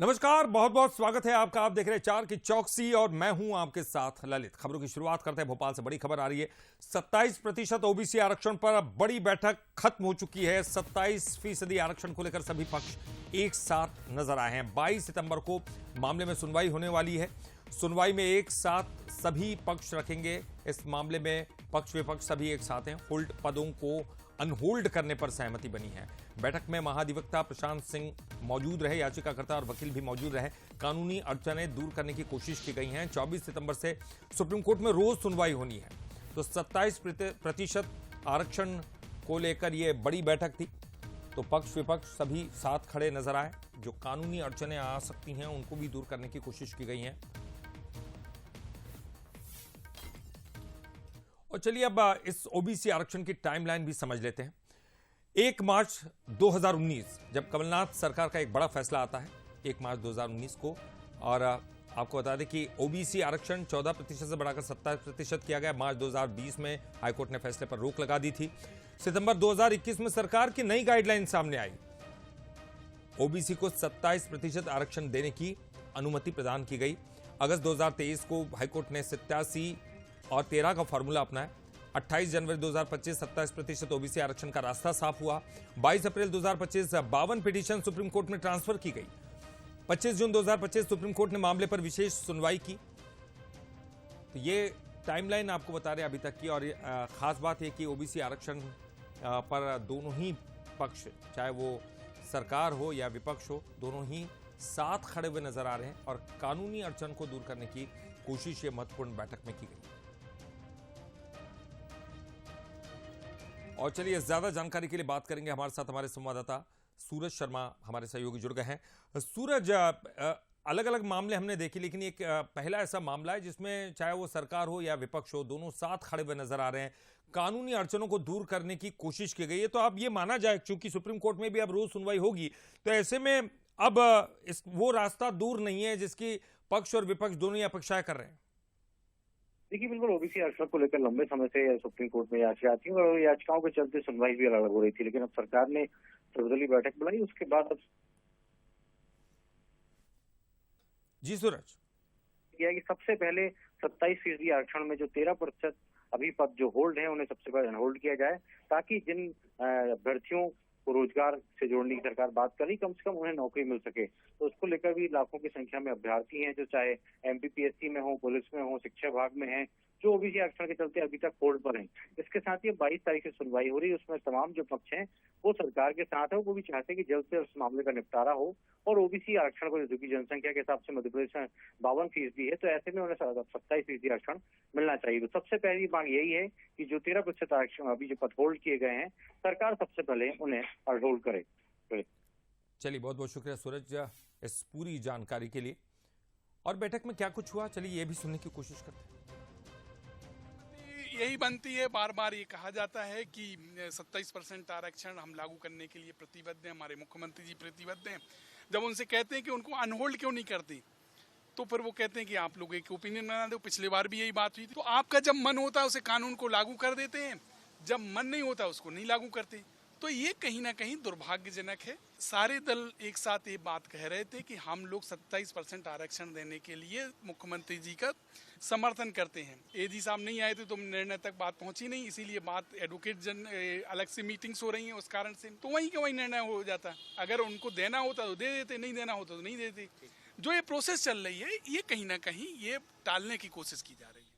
नमस्कार, बहुत बहुत स्वागत है आपका। आप देख रहे हैं चार की चौकसी और मैं हूं आपके साथ ललित। खबरों की शुरुआत करते हैं। भोपाल से बड़ी खबर आ रही है। 27% ओबीसी आरक्षण पर अब बड़ी बैठक खत्म हो चुकी है। 27% आरक्षण को लेकर सभी पक्ष एक साथ नजर आए हैं। 22 सितंबर को मामले में सुनवाई होने वाली है। सुनवाई में एक साथ सभी पक्ष रखेंगे। इस मामले में पक्ष विपक्ष सभी एक साथ हैं। होल्ड पदों को अनहोल्ड करने पर सहमति बनी है। बैठक में महाधिवक्ता प्रशांत सिंह मौजूद रहे, याचिकाकर्ता और वकील भी मौजूद रहे। कानूनी अड़चनें दूर करने की कोशिश की गई हैं। 24 सितंबर से सुप्रीम कोर्ट में रोज सुनवाई होनी है। तो 27% आरक्षण को लेकर यह बड़ी बैठक थी। तो पक्ष विपक्ष सभी साथ खड़े नजर आए। जो कानूनी अड़चनें आ सकती हैं उनको भी दूर करने की कोशिश की गई है। और चलिए अब इस ओबीसी आरक्षण की टाइमलाइन भी समझ लेते हैं। 1 मार्च 2019 जब कमलनाथ सरकार का एक बड़ा फैसला आता है 1 मार्च 2019 को। और आपको बता दें कि ओबीसी आरक्षण 14% से बढ़ाकर 27% किया गया। मार्च 2020 में हाईकोर्ट ने फैसले पर रोक लगा दी थी। सितंबर 2021 में सरकार की नई गाइडलाइन सामने आई। ओबीसी को 27% आरक्षण देने की अनुमति प्रदान की गई। अगस्त 2023 को हाईकोर्ट ने 87 और 13 का फॉर्मूला अपनाया। 28 जनवरी 2025 27% ओबीसी आरक्षण का रास्ता साफ हुआ। 22 अप्रैल 2025 52 पिटीशन सुप्रीम कोर्ट में ट्रांसफर की गई। 25 जून 2025 सुप्रीम कोर्ट ने मामले पर विशेष सुनवाई की। तो ये टाइमलाइन आपको बता रहे हैं अभी तक की। और खास बात यह कि ओबीसी आरक्षण पर दोनों ही पक्ष, चाहे वो सरकार हो या विपक्ष हो, दोनों ही साथ खड़े हुए नजर आ रहे हैं। और कानूनी अड़चन को दूर करने की कोशिश ये महत्वपूर्ण बैठक में की गई। और चलिए ज्यादा जानकारी के लिए बात करेंगे। हमारे साथ हमारे संवाददाता सूरज शर्मा हमारे सहयोगी जुड़ गए हैं। सूरज, अलग अलग मामले हमने देखे, लेकिन एक पहला ऐसा मामला है जिसमें चाहे वो सरकार हो या विपक्ष हो, दोनों साथ खड़े हुए नजर आ रहे हैं। कानूनी अड़चनों को दूर करने की कोशिश की गई है। तो अब ये माना जाए, चूंकि सुप्रीम कोर्ट में भी अब रोज सुनवाई होगी, तो ऐसे में अब वो रास्ता दूर नहीं है जिसकी पक्ष और विपक्ष दोनों ही अपेक्षाएं कर रहे हैं। देखिए, बिल्कुल ओबीसी आरक्षण को लेकर लंबे समय से सुप्रीम कोर्ट में याचिका थी और याचिकाओं के चलते सुनवाई भी अलग हो रही थी। लेकिन अब सरकार ने सर्वदलीय बैठक बुलाई, उसके बाद अब जी सूरज, किया कि सबसे पहले 27% आरक्षण में जो 13% अभी पद जो होल्ड है उन्हें सबसे पहले अनहोल्ड किया जाए, ताकि जिन अभ्यर्थियों को रोजगार से जोड़ने की सरकार बात कर रही, कम से कम उन्हें नौकरी मिल सके। तो उसको लेकर भी लाखों की संख्या में अभ्यर्थी हैं, जो चाहे एमपीपीएससी में हो, पुलिस में हो, शिक्षा विभाग में हैं, जो ओबीसी आरक्षण के चलते अभी तक होल्ड पर हैं। इसके साथ ही 22 तारीख से सुनवाई हो रही है। उसमें तमाम जो पक्ष हैं वो सरकार के साथ है। वो भी चाहते हैं कि जल्द से उस मामले का निपटारा हो। और ओबीसी आरक्षण को, जो कि जनसंख्या के हिसाब से मध्य प्रदेश में 52% है, तो ऐसे में उन्हें 27% आरक्षण मिलना चाहिए। तो सबसे पहली मांग यही है कि जो 13% आरक्षण अभी जो पद होल्ड किए गए हैं, सरकार सबसे पहले उन्हें अनहोल्ड करे। चलिए, बहुत बहुत शुक्रिया सूरज इस पूरी जानकारी के लिए। और बैठक में क्या कुछ हुआ, चलिए ये भी सुनने की कोशिश करते हैं। यही बनती है, बार बार ये कहा जाता है कि 27% आरक्षण हम लागू करने के लिए प्रतिबद्ध हैं, हमारे मुख्यमंत्री जी प्रतिबद्ध हैं। जब उनसे कहते हैं कि उनको अनहोल्ड क्यों नहीं करते, तो फिर वो कहते हैं कि आप लोग एक ओपिनियन बना दो। पिछली बार भी यही बात हुई थी। तो आपका जब मन होता है उसे कानून को लागू कर देते हैं, जब मन नहीं होता उसको नहीं लागू करते। तो ये कहीं ना कहीं दुर्भाग्यजनक है। सारे दल एक साथ ये बात कह रहे थे कि हम लोग 27% आरक्षण देने के लिए मुख्यमंत्री जी का समर्थन करते हैं। एजी साहब नहीं आए थे तो निर्णय तक बात पहुंची नहीं, इसीलिए बात एडवोकेट जन अलग से मीटिंग्स हो रही हैं उस कारण से। तो वहीं का वहीं निर्णय हो जाता। अगर उनको देना होता तो दे देते, नहीं देना होता तो नहीं देते। जो ये प्रोसेस चल रही है, ये कहीं ना कहीं ये टालने की कोशिश की जा रही है।